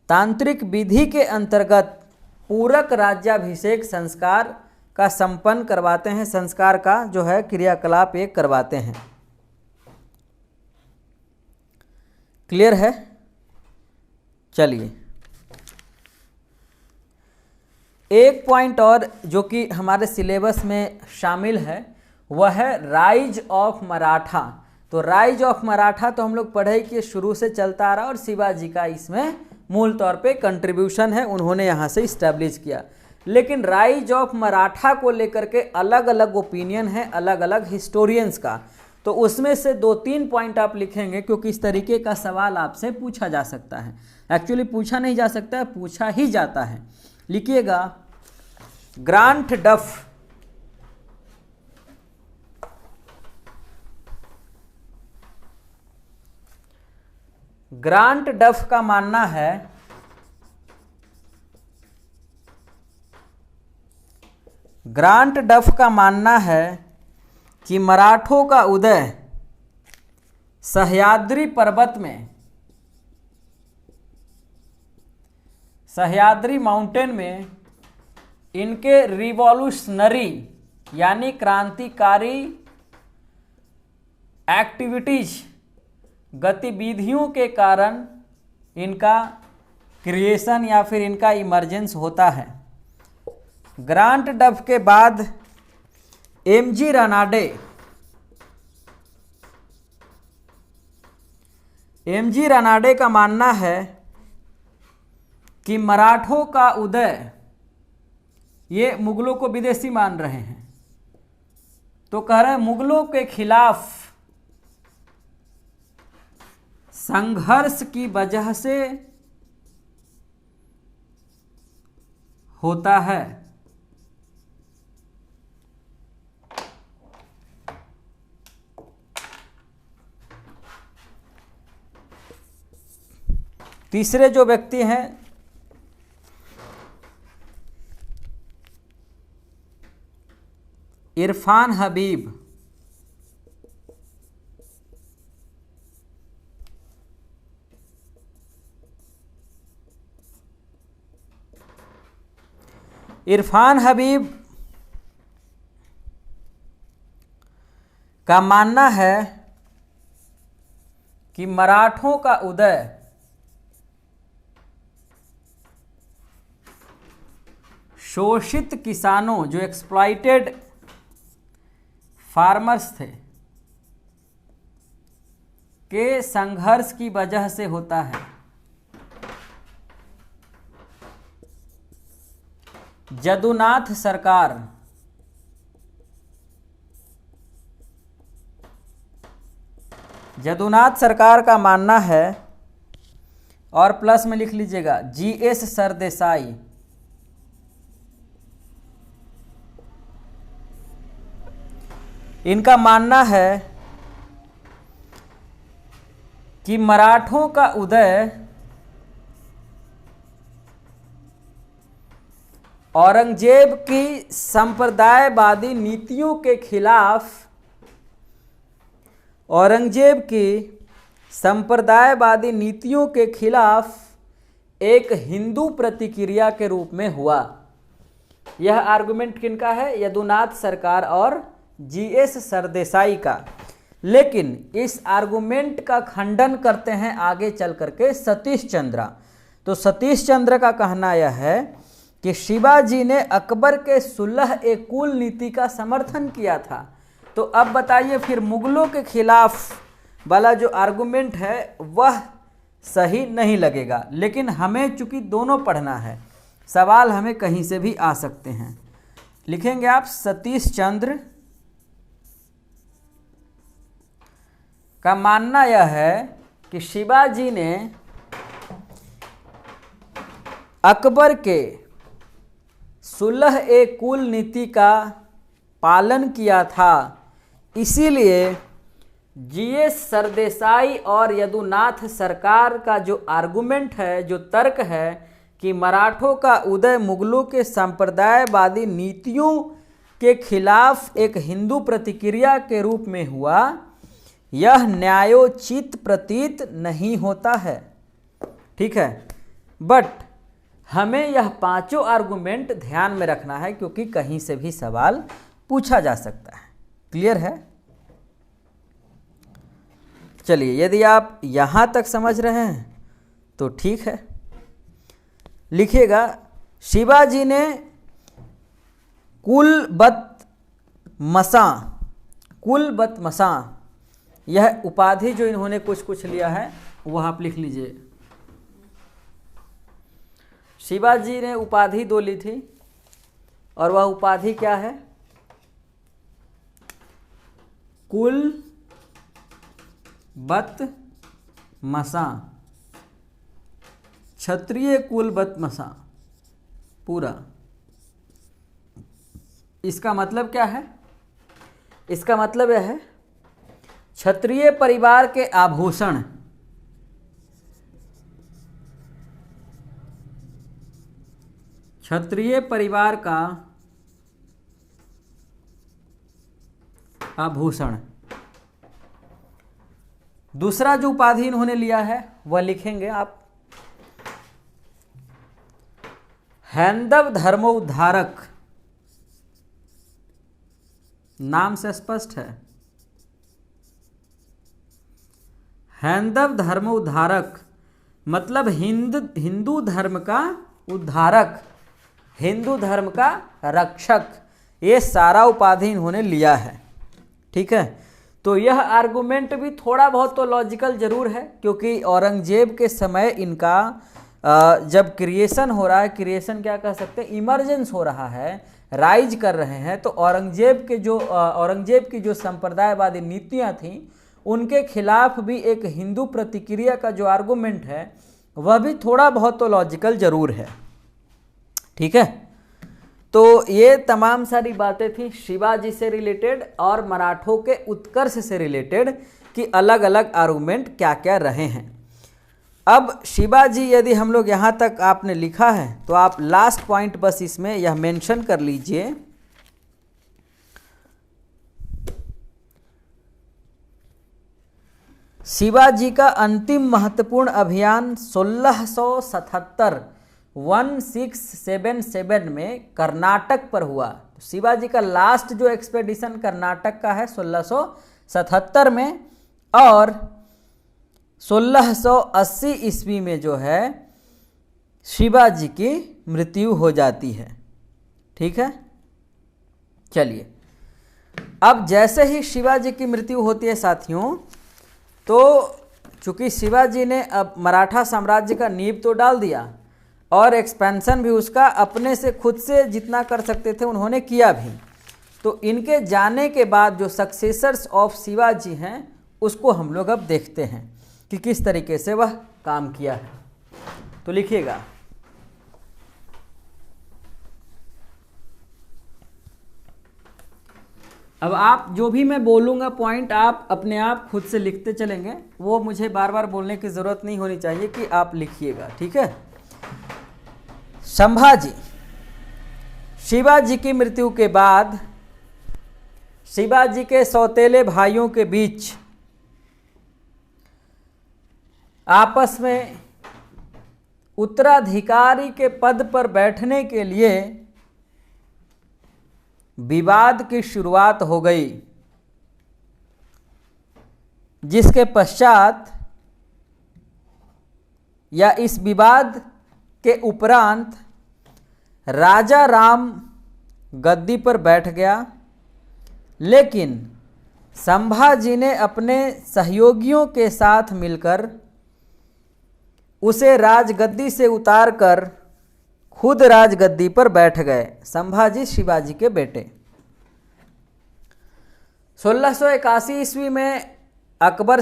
तांत्रिक विधि के अंतर्गत पूरक राज्याभिषेक संस्कार का संपन्न करवाते हैं, संस्कार का जो है क्रियाकलाप एक करवाते हैं। क्लियर है? चलिए एक पॉइंट और जो कि हमारे सिलेबस में शामिल है वह है राइज ऑफ मराठा। तो राइज ऑफ मराठा तो हम लोग पढ़े कि शुरू से चलता आ रहा और शिवाजी का इसमें मूल तौर पे कंट्रीब्यूशन है, उन्होंने यहाँ से इस्टेब्लिश किया। लेकिन राइज ऑफ मराठा को लेकर के अलग अलग ओपिनियन है अलग अलग हिस्टोरियंस का, तो उसमें से 2-3 पॉइंट आप लिखेंगे क्योंकि इस तरीके का सवाल आपसे पूछा जा सकता है। एक्चुअली पूछा नहीं जा सकता है, पूछा ही जाता है। लिखिएगा ग्रांट डफ, ग्रांट डफ का मानना है ग्रांट डफ का मानना है कि मराठों का उदय सह्याद्री पर्वत में, सह्याद्री माउंटेन में इनके रिवॉल्यूशनरी यानी क्रांतिकारी एक्टिविटीज, गतिविधियों के कारण इनका क्रिएशन या फिर इनका इमर्जेंस होता है। ग्रांट डफ के बाद एमजी रनाडे, एमजी रनाडे का मानना है कि मराठों का उदय, ये मुगलों को विदेशी मान रहे हैं, तो कह रहे हैं मुगलों के खिलाफ संघर्ष की वजह से होता है। तीसरे जो व्यक्ति हैं इरफान हबीब, इरफान हबीब का मानना है कि मराठों का उदय शोषित किसानों, जो एक्सप्लॉइटेड फार्मर्स थे, के संघर्ष की वजह से होता है। जदुनाथ सरकार का मानना है, और प्लस में लिख लीजिएगा जीएस सरदेसाई, इनका मानना है कि मराठों का उदय औरंगजेब की संप्रदायवादी नीतियों के खिलाफ, औरंगजेब की संप्रदायवादी नीतियों के खिलाफ एक हिंदू प्रतिक्रिया के रूप में हुआ। यह आर्गुमेंट किनका है? यदुनाथ सरकार और जीएस सरदेसाई का। लेकिन इस आर्गुमेंट का खंडन करते हैं आगे चल करके सतीश चंद्र। तो सतीश चंद्र का कहना यह है कि शिवाजी ने अकबर के सुलह-ए-कुल नीति का समर्थन किया था। तो अब बताइए फिर मुगलों के खिलाफ वाला जो आर्गुमेंट है वह सही नहीं लगेगा। लेकिन हमें चूंकि दोनों पढ़ना है, सवाल हमें कहीं से भी आ सकते हैं। लिखेंगे आप सतीश चंद्र का मानना यह है कि शिवाजी ने अकबर के सुलह-ए-कुल नीति का पालन किया था, इसीलिए जीएस सरदेसाई और यदुनाथ सरकार का जो आर्गुमेंट है, जो तर्क है कि मराठों का उदय मुगलों के संप्रदायवादी नीतियों के खिलाफ एक हिंदू प्रतिक्रिया के रूप में हुआ, यह न्यायोचित प्रतीत नहीं होता है। ठीक है, बट हमें यह पांचों आर्गुमेंट ध्यान में रखना है क्योंकि कहीं से भी सवाल पूछा जा सकता है। क्लियर है? चलिए, यदि आप यहां तक समझ रहे हैं तो ठीक है। लिखिएगा शिवाजी ने कुलबत मसां, यह उपाधि जो इन्होंने कुछ लिया है वह आप लिख लीजिए। शिवाजी ने उपाधि 2 ली थी और वह उपाधि क्या है? कुलबत मसां, क्षत्रिय कुलबत मसां पूरा। इसका मतलब क्या है? इसका मतलब यह है क्षत्रिय परिवार के आभूषण, क्षत्रिय परिवार का आभूषण। दूसरा जो उपाधि इन्होंने लिया है वह लिखेंगे आप हैंदव धर्मोद्धारक। नाम से स्पष्ट है, हैंदव धर्मोद्धारक मतलब हिंदू धर्म का उद्धारक, हिंदू धर्म का रक्षक। ये सारा उपाधि इन्होंने लिया है। ठीक है, तो यह आर्गुमेंट भी थोड़ा बहुत तो लॉजिकल जरूर है क्योंकि औरंगजेब के समय इनका जब क्रिएशन हो रहा है, क्रिएशन क्या कह सकते हैं, इमर्जेंस हो रहा है, राइज कर रहे हैं, तो औरंगजेब की जो संप्रदायवादी नीतियां थीं उनके खिलाफ भी एक हिंदू प्रतिक्रिया का जो आर्गुमेंट है वह भी थोड़ा बहुत तो लॉजिकल जरूर है। ठीक है, तो ये तमाम सारी बातें थी शिवाजी से रिलेटेड और मराठों के उत्कर्ष से रिलेटेड कि अलग अलग आर्गुमेंट क्या क्या रहे हैं। अब शिवाजी, यदि हम लोग यहाँ तक आपने लिखा है तो आप लास्ट पॉइंट बस इसमें यह मेंशन कर लीजिए, शिवाजी का अंतिम महत्वपूर्ण अभियान 1677 में कर्नाटक पर हुआ। शिवाजी का लास्ट जो एक्सपेडिशन कर्नाटक का है 1677 में, और 1680 ईस्वी में जो है शिवाजी की मृत्यु हो जाती है। ठीक है, चलिए अब जैसे ही शिवाजी की मृत्यु होती है साथियों, तो चूंकि शिवाजी ने अब मराठा साम्राज्य का नींव तो डाल दिया और एक्सपेंशन भी उसका अपने से खुद से जितना कर सकते थे उन्होंने किया भी। तो इनके जाने के बाद जो सक्सेसर्स ऑफ शिवाजी हैं उसको हम लोग अब देखते हैं कि किस तरीके से वह काम किया है। तो लिखिएगा, अब आप जो भी मैं बोलूँगा पॉइंट आप अपने आप खुद से लिखते चलेंगे, वो मुझे बार बार बोलने की ज़रूरत नहीं होनी चाहिए कि आप लिखिएगा। ठीक है, संभाजी शिवाजी की मृत्यु के बाद शिवाजी के सौतेले भाइयों के बीच आपस में उत्तराधिकारी के पद पर बैठने के लिए विवाद की शुरुआत हो गई, जिसके पश्चात या इस विवाद के उपरांत राजा राम गद्दी पर बैठ गया। लेकिन संभाजी ने अपने सहयोगियों के साथ मिलकर उसे राजगद्दी से उतारकर खुद राजगद्दी पर बैठ गए। संभाजी शिवाजी के बेटे। 1681 ईस्वी में अकबर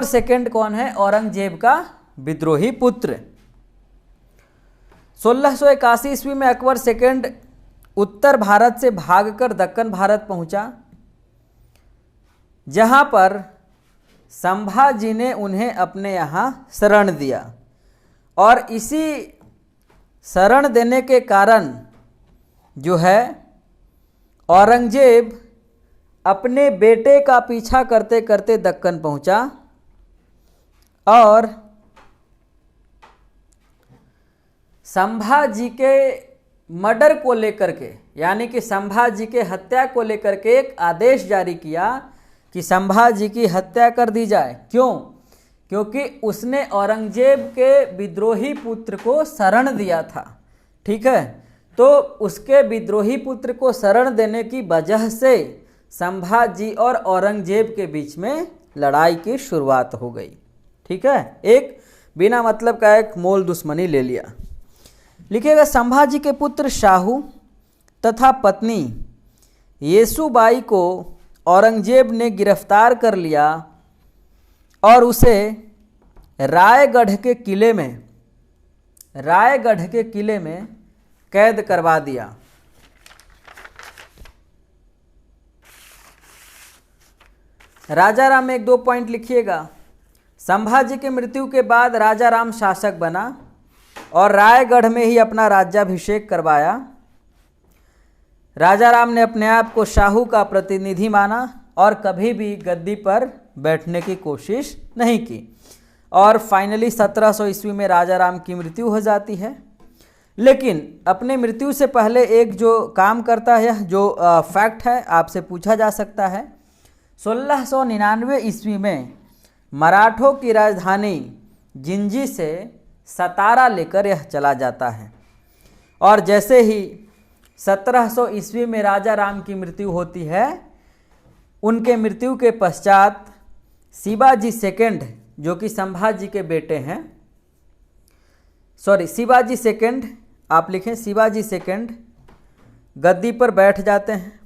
सेकंड कौन है? औरंगजेब का विद्रोही पुत्र। 1681 ईस्वी में अकबर सेकंड उत्तर भारत से भागकर दक्कन भारत पहुंचा, जहां पर संभाजी ने उन्हें अपने यहाँ शरण दिया और इसी शरण देने के कारण जो है औरंगजेब अपने बेटे का पीछा करते करते दक्कन पहुंचा और संभाजी के मर्डर को लेकर के, यानी कि संभाजी के हत्या को लेकर के एक आदेश जारी किया कि संभाजी की हत्या कर दी जाए। क्यों? क्योंकि उसने औरंगजेब के विद्रोही पुत्र को शरण दिया था। ठीक है, तो उसके विद्रोही पुत्र को शरण देने की वजह से संभाजी और औरंगजेब के बीच में लड़ाई की शुरुआत हो गई। ठीक है, एक बिना मतलब का एक मोल दुश्मनी ले लिया। लिखिएगा, संभाजी के पुत्र शाहू तथा पत्नी येसुबाई को औरंगजेब ने गिरफ्तार कर लिया और उसे रायगढ़ के किले में कैद करवा दिया। राजा राम में 1-2 पॉइंट लिखिएगा। संभाजी की मृत्यु के बाद राजा राम शासक बना और रायगढ़ में ही अपना राज्याभिषेक करवाया। राजा राम ने अपने आप को शाहू का प्रतिनिधि माना और कभी भी गद्दी पर बैठने की कोशिश नहीं की और फाइनली 1700 ईस्वी में राजा राम की मृत्यु हो जाती है। लेकिन अपने मृत्यु से पहले एक जो काम करता है, जो फैक्ट है, आपसे पूछा जा सकता है। 1699 ईस्वी में मराठों की राजधानी जिंजी से सतारा लेकर यह चला जाता है और जैसे ही 1700 ईस्वी में राजा राम की मृत्यु होती है, उनके मृत्यु के पश्चात शिवाजी सेकंड, जो कि संभाजी के बेटे हैं, शिवाजी सेकंड, आप लिखें शिवाजी सेकंड, गद्दी पर बैठ जाते हैं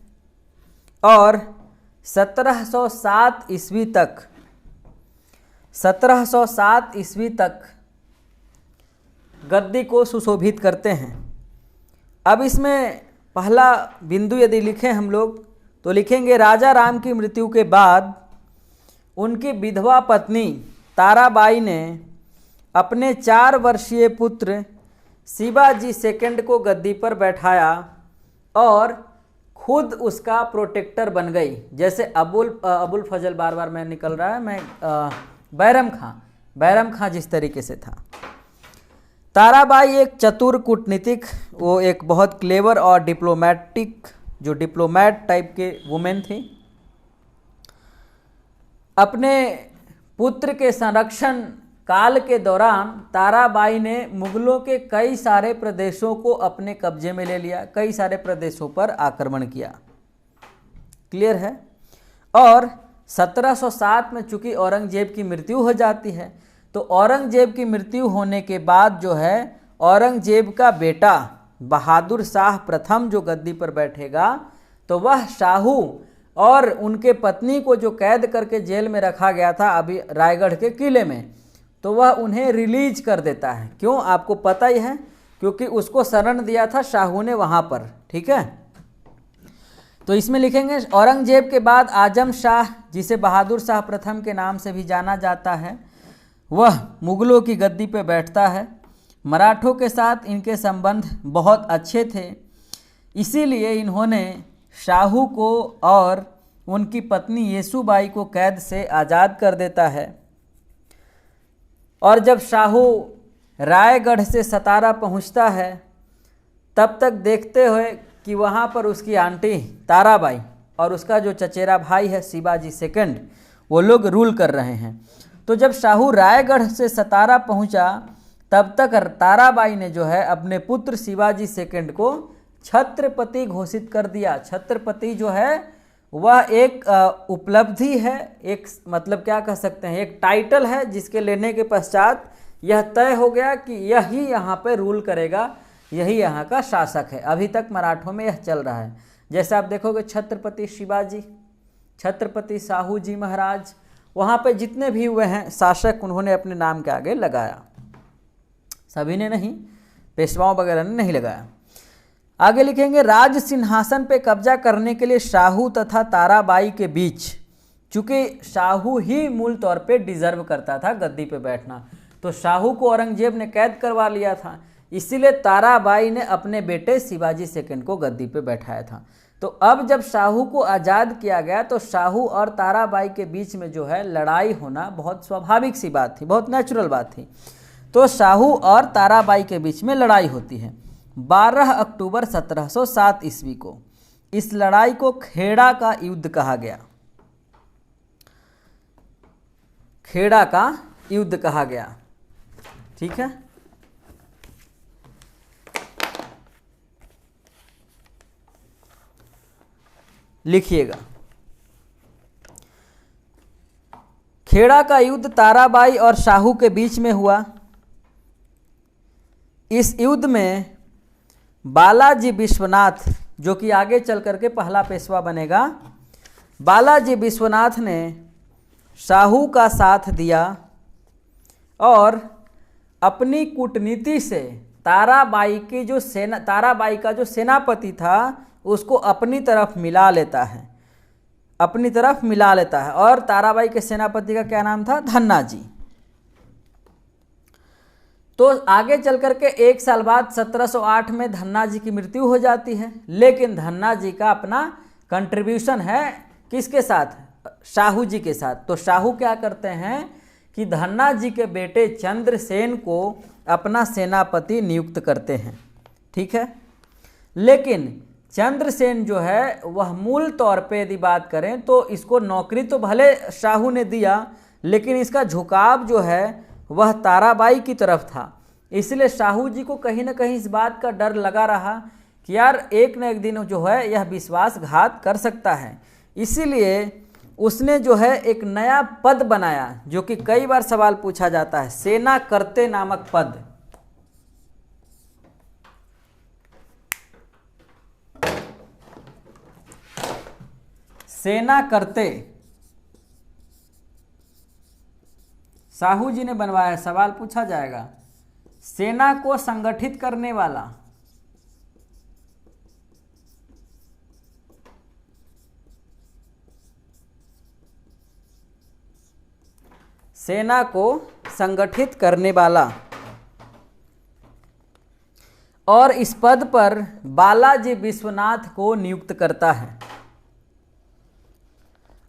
और 1707 ईस्वी तक गद्दी को सुशोभित करते हैं। अब इसमें पहला बिंदु यदि लिखें हम लोग तो लिखेंगे, राजा राम की मृत्यु के बाद उनकी विधवा पत्नी ताराबाई ने अपने 4 वर्षीय पुत्र शिवाजी सेकंड को गद्दी पर बैठाया और खुद उसका प्रोटेक्टर बन गई। जैसे अबुल फजल, बार बार मैं निकल रहा है, बैरम खां जिस तरीके से था। ताराबाई एक चतुर कूटनीतिक, वो एक बहुत क्लेवर और डिप्लोमेट टाइप के वुमेन थी। अपने पुत्र के संरक्षण काल के दौरान ताराबाई ने मुगलों के कई सारे प्रदेशों को अपने कब्जे में ले लिया, कई सारे प्रदेशों पर आक्रमण किया। क्लियर है। और 1707 में चूंकि औरंगजेब की मृत्यु हो जाती है, तो औरंगजेब की मृत्यु होने के बाद जो है औरंगजेब का बेटा बहादुर शाह प्रथम जो गद्दी पर बैठेगा, तो वह शाहू और उनके पत्नी को जो कैद करके जेल में रखा गया था अभी रायगढ़ के किले में, तो वह उन्हें रिलीज कर देता है। क्यों, आपको पता ही है, क्योंकि उसको शरण दिया था शाहू ने वहाँ पर। ठीक है, तो इसमें लिखेंगे औरंगजेब के बाद आजम शाह, जिसे बहादुर शाह प्रथम के नाम से भी जाना जाता है, वह मुगलों की गद्दी पर बैठता है। मराठों के साथ इनके संबंध बहुत अच्छे थे, इसीलिए इन्होंने शाहू को और उनकी पत्नी येसुबाई को कैद से आज़ाद कर देता है। और जब शाहू रायगढ़ से सतारा पहुंचता है, तब तक देखते हुए कि वहां पर उसकी आंटी ताराबाई और उसका जो चचेरा भाई है शिवाजी सेकंड, वो लोग रूल कर रहे हैं। तो जब शाहू रायगढ़ से सतारा पहुंचा, तब तक ताराबाई ने जो है अपने पुत्र शिवाजी सेकंड को छत्रपति घोषित कर दिया। छत्रपति जो है वह एक उपलब्धि है, एक मतलब क्या कह सकते हैं, एक टाइटल है, जिसके लेने के पश्चात यह तय हो गया कि यही यहाँ पे रूल करेगा, यही यहाँ का शासक है। अभी तक मराठों में यह चल रहा है। जैसे आप देखोगे छत्रपति शिवाजी, छत्रपति साहू जी महाराज, वहाँ पे जितने भी हुए हैं शासक, उन्होंने अपने नाम के आगे लगाया। सभी ने नहीं, पेशवाओं वगैरह ने नहीं लगाया। आगे लिखेंगे राज सिंहासन पे कब्जा करने के लिए शाहू तथा ताराबाई के बीच, चूंकि शाहू ही मूल तौर पे डिजर्व करता था गद्दी पे बैठना, तो शाहू को औरंगजेब ने कैद करवा लिया था, इसीलिए ताराबाई ने अपने बेटे शिवाजी सेकंड को गद्दी पे बैठाया था। तो अब जब शाहू को आज़ाद किया गया, तो शाहू और ताराबाई के बीच में जो है लड़ाई होना बहुत स्वाभाविक सी बात थी, बहुत नेचुरल बात थी। तो शाहू और ताराबाई के बीच में लड़ाई होती है 12 अक्टूबर 1707 ईस्वी को। इस लड़ाई को खेड़ा का युद्ध कहा गया, खेड़ा का युद्ध कहा गया। ठीक है, लिखिएगा। खेड़ा का युद्ध ताराबाई और शाहू के बीच में हुआ। इस युद्ध में बालाजी विश्वनाथ, जो कि आगे चल करके पहला पेशवा बनेगा, बालाजी विश्वनाथ ने शाहू का साथ दिया और अपनी कूटनीति से ताराबाई की जो ताराबाई का जो सेनापति था उसको अपनी तरफ मिला लेता है, अपनी तरफ मिला लेता है। और ताराबाई के सेनापति का क्या नाम था? धन्ना जी। तो आगे चल करके 1 साल बाद 1708 में धन्ना जी की मृत्यु हो जाती है, लेकिन धन्ना जी का अपना कंट्रीब्यूशन है किसके साथ? शाहू जी के साथ। तो शाहू क्या करते हैं कि धन्ना जी के बेटे चंद्रसेन को अपना सेनापति नियुक्त करते हैं। ठीक है, लेकिन चंद्रसेन जो है वह मूल तौर पे यदि बात करें तो इसको नौकरी तो भले शाहू ने दिया, लेकिन इसका झुकाव जो है वह ताराबाई की तरफ था। इसलिए शाहू जी को कहीं ना कहीं इस बात का डर लगा रहा कि यार एक न एक दिन जो है यह विश्वासघात कर सकता है। इसीलिए उसने जो है एक नया पद बनाया, जो कि कई बार सवाल पूछा जाता है, सेना करते नामक पद। सेना करते शाहू जी ने बनवाया, सवाल पूछा जाएगा। सेना को संगठित करने वाला, सेना को संगठित करने वाला, और इस पद पर बालाजी विश्वनाथ को नियुक्त करता है।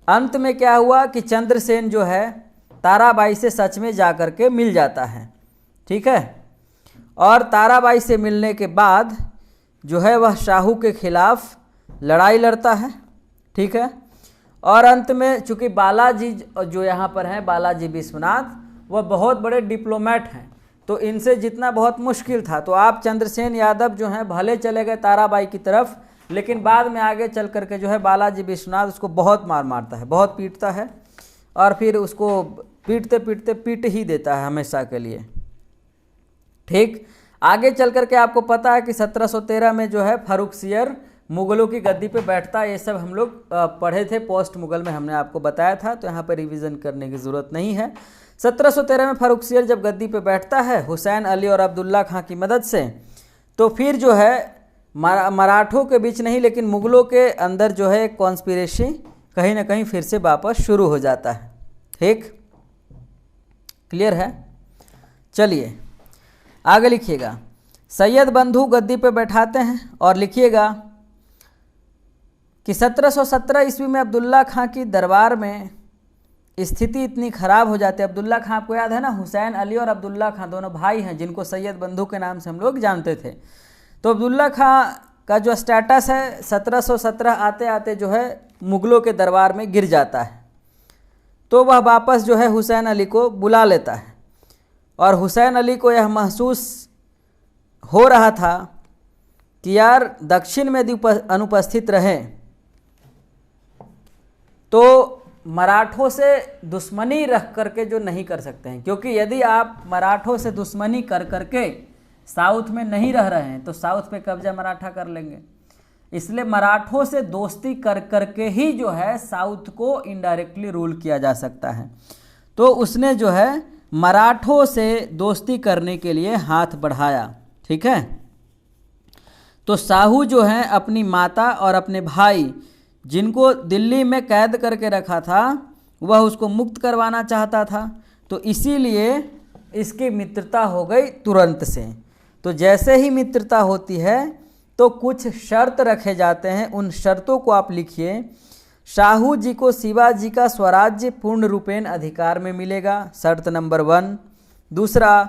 अंत में क्या हुआ कि चंद्रसेन जो है ताराबाई से सच में जाकर के मिल जाता है। ठीक है, और ताराबाई से मिलने के बाद जो है वह शाहू के खिलाफ लड़ाई लड़ता है। ठीक है, और अंत में चूंकि बालाजी जो यहाँ पर हैं, बालाजी विश्वनाथ, वह बहुत बड़े डिप्लोमेट हैं, तो इनसे जितना बहुत मुश्किल था। तो आप चंद्रसेन यादव जो हैं भले चले गए ताराबाई की तरफ, लेकिन बाद में आगे चल करके जो है बालाजी विश्वनाथ उसको बहुत मार मारता है, बहुत पीटता है, और फिर उसको पीटते पीटते पीट ही देता है हमेशा के लिए। ठीक, आगे चल करके आपको पता है कि 1713 में जो है फर्रुखसियर मुगलों की गद्दी पे बैठता है। ये सब हम लोग पढ़े थे, पोस्ट मुगल में हमने आपको बताया था, तो यहाँ पर रिवीजन करने की ज़रूरत नहीं है। 1713 में फर्रुखसियर जब गद्दी पे बैठता है हुसैन अली और अब्दुल्ला खां की मदद से, तो फिर जो है मराठों के बीच नहीं लेकिन मुगलों के अंदर जो है एक कॉन्स्पिरेसी कहीं ना कहीं फिर से वापस शुरू हो जाता है। ठीक, क्लियर है? चलिए आगे लिखिएगा। सैयद बंधु गद्दी पे बैठाते हैं और लिखिएगा कि 1717 ईस्वी में अब्दुल्ला खां की दरबार में स्थिति इतनी खराब हो जाती है। अब्दुल्ला खां आपको याद है ना, हुसैन अली और अब्दुल्ला खां दोनों भाई हैं जिनको सैयद बंधु के नाम से हम लोग जानते थे। तो अब्दुल्ला खां का जो स्टेटस है 1717 आते आते जो है मुगलों के दरबार में गिर जाता है। तो वह वापस जो है हुसैन अली को बुला लेता है, और हुसैन अली को यह महसूस हो रहा था कि यार दक्षिण में यदि अनुपस्थित रहे तो मराठों से दुश्मनी रख करके जो नहीं कर सकते हैं, क्योंकि यदि आप मराठों से दुश्मनी कर करके साउथ में नहीं रह रहे हैं तो साउथ पे कब्जा मराठा कर लेंगे। इसलिए मराठों से दोस्ती कर करके ही जो है साउथ को इनडायरेक्टली रूल किया जा सकता है। तो उसने जो है मराठों से दोस्ती करने के लिए हाथ बढ़ाया। ठीक है, तो साहू जो है अपनी माता और अपने भाई जिनको दिल्ली में कैद करके रखा था वह उसको मुक्त करवाना चाहता था, तो इसीलिए इसकी मित्रता हो गई तुरंत से। तो जैसे ही मित्रता होती है तो कुछ शर्त रखे जाते हैं, उन शर्तों को आप लिखिए। शाहू जी को शिवाजी का स्वराज्य पूर्ण रूपेण अधिकार में मिलेगा, शर्त नंबर 1। दूसरा,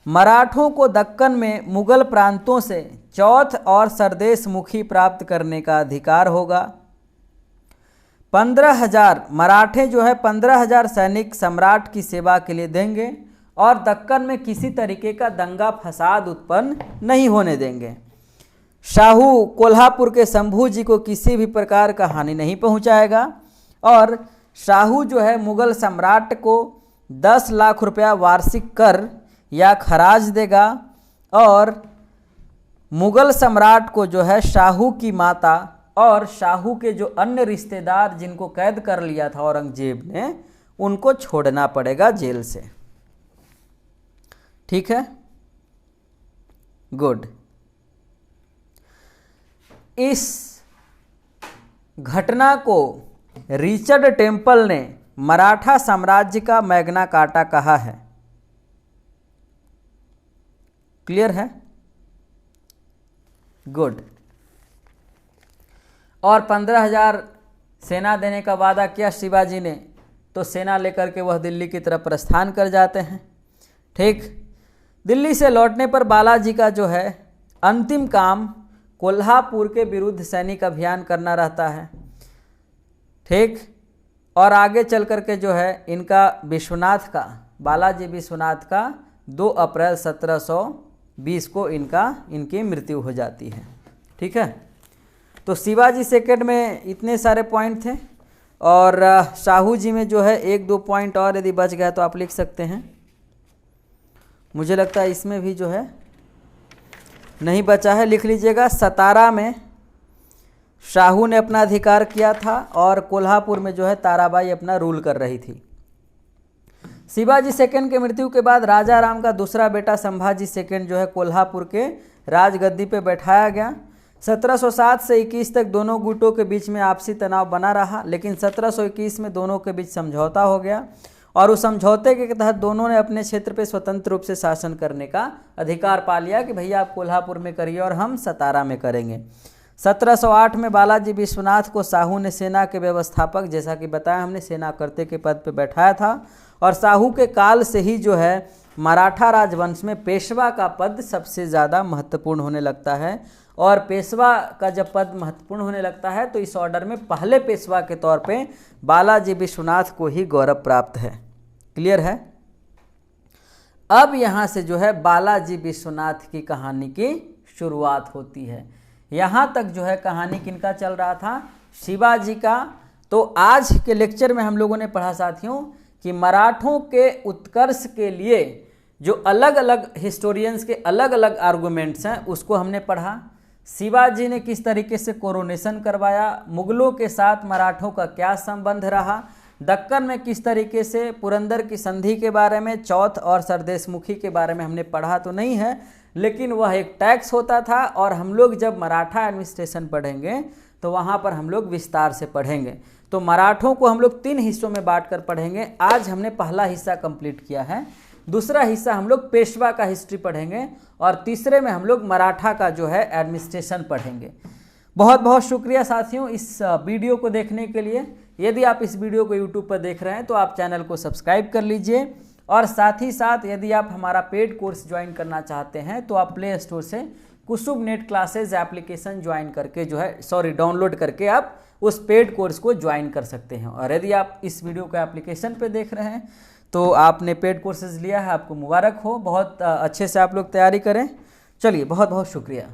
मराठों को दक्कन में मुगल प्रांतों से चौथ और सरदेश मुखी प्राप्त करने का अधिकार होगा। 15,000 मराठे जो है 15,000 सैनिक सम्राट की सेवा के लिए देंगे, और दक्कन में किसी तरीके का दंगा फसाद उत्पन्न नहीं होने देंगे। शाहू कोल्हापुर के शंभू जी को किसी भी प्रकार का हानि नहीं पहुंचाएगा, और शाहू जो है मुगल सम्राट को 10 लाख रुपया वार्षिक कर या खराज देगा, और मुगल सम्राट को जो है शाहू की माता और शाहू के जो अन्य रिश्तेदार जिनको कैद कर लिया था औरंगजेब ने, उनको छोड़ना पड़ेगा जेल से। ठीक है, गुड। इस घटना को रिचर्ड टेम्पल ने मराठा साम्राज्य का मैग्ना कार्टा कहा है। क्लियर है? गुड। और 15,000 सेना देने का वादा किया शिवाजी ने, तो सेना लेकर के वह दिल्ली की तरफ प्रस्थान कर जाते हैं। ठीक, दिल्ली से लौटने पर बालाजी का जो है अंतिम काम कोल्हापुर के विरुद्ध सैनिक अभियान करना रहता है। ठीक, और आगे चल करके जो है इनका विश्वनाथ का, बालाजी विश्वनाथ का 2 अप्रैल 1720 को इनकी मृत्यु हो जाती है। ठीक है, तो शिवाजी सेकंड में इतने सारे पॉइंट थे, और शाहू जी में जो है 1-2 पॉइंट और यदि बच गया तो आप लिख सकते हैं। मुझे लगता है इसमें भी जो है नहीं बचा है, लिख लीजिएगा। सतारा में शाहू ने अपना अधिकार किया था, और कोल्हापुर में जो है ताराबाई अपना रूल कर रही थी। शिवाजी सेकंड के मृत्यु के बाद राजा राम का दूसरा बेटा संभाजी सेकंड जो है कोल्हापुर के राजगद्दी पे बैठाया गया। 1707 से 21 तक दोनों गुटों के बीच में आपसी तनाव बना रहा, लेकिन 1721 में दोनों के बीच समझौता हो गया, और उस समझौते के तहत दोनों ने अपने क्षेत्र पे स्वतंत्र रूप से शासन करने का अधिकार पा लिया कि भैया आप कोल्हापुर में करिए और हम सतारा में करेंगे। 1708 में बालाजी विश्वनाथ को साहू ने सेना के व्यवस्थापक, जैसा कि बताया हमने, सेना करते के पद पे बैठाया था, और साहू के काल से ही जो है मराठा राजवंश में पेशवा का पद सबसे ज़्यादा महत्वपूर्ण होने लगता है। और पेशवा का जब पद महत्वपूर्ण होने लगता है तो इस ऑर्डर में पहले पेशवा के तौर पे बालाजी विश्वनाथ को ही गौरव प्राप्त है। क्लियर है। अब यहाँ से जो है बालाजी विश्वनाथ की कहानी की शुरुआत होती है। यहाँ तक जो है कहानी किनका चल रहा था, शिवाजी का। तो आज के लेक्चर में हम लोगों ने पढ़ा साथियों कि मराठों के उत्कर्ष के लिए जो अलग अलग हिस्टोरियंस के अलग अलग आर्गूमेंट्स हैं उसको हमने पढ़ा। शिवाजी ने किस तरीके से कोरोनेशन करवाया, मुगलों के साथ मराठों का क्या संबंध रहा, दक्कन में किस तरीके से पुरंदर की संधि के बारे में, चौथ और सरदेशमुखी के बारे में हमने पढ़ा तो नहीं है, लेकिन वह एक टैक्स होता था। और हम लोग जब मराठा एडमिनिस्ट्रेशन पढ़ेंगे तो वहाँ पर हम लोग विस्तार से पढ़ेंगे। तो मराठों को हम लोग 3 हिस्सों में बांटकर पढ़ेंगे। आज हमने पहला हिस्सा कंप्लीट किया है, दूसरा हिस्सा हम लोग पेशवा का हिस्ट्री पढ़ेंगे और तीसरे में हम लोग मराठा का जो है एडमिनिस्ट्रेशन पढ़ेंगे। बहुत बहुत शुक्रिया साथियों इस वीडियो को देखने के लिए। यदि आप इस वीडियो को यूट्यूब पर देख रहे हैं तो आप चैनल को सब्सक्राइब कर लीजिए। और साथ ही साथ यदि आप हमारा पेड कोर्स ज्वाइन करना चाहते हैं तो आप प्ले स्टोर से कुसुम नेट क्लासेज एप्लीकेशन ज्वाइन करके जो है डाउनलोड करके आप उस पेड कोर्स को ज्वाइन कर सकते हैं। और यदि आप इस वीडियो को एप्लीकेशन पे देख रहे हैं तो आपने पेड कोर्सेज लिया है, आपको मुबारक हो। बहुत अच्छे से आप लोग तैयारी करें। चलिए बहुत बहुत शुक्रिया।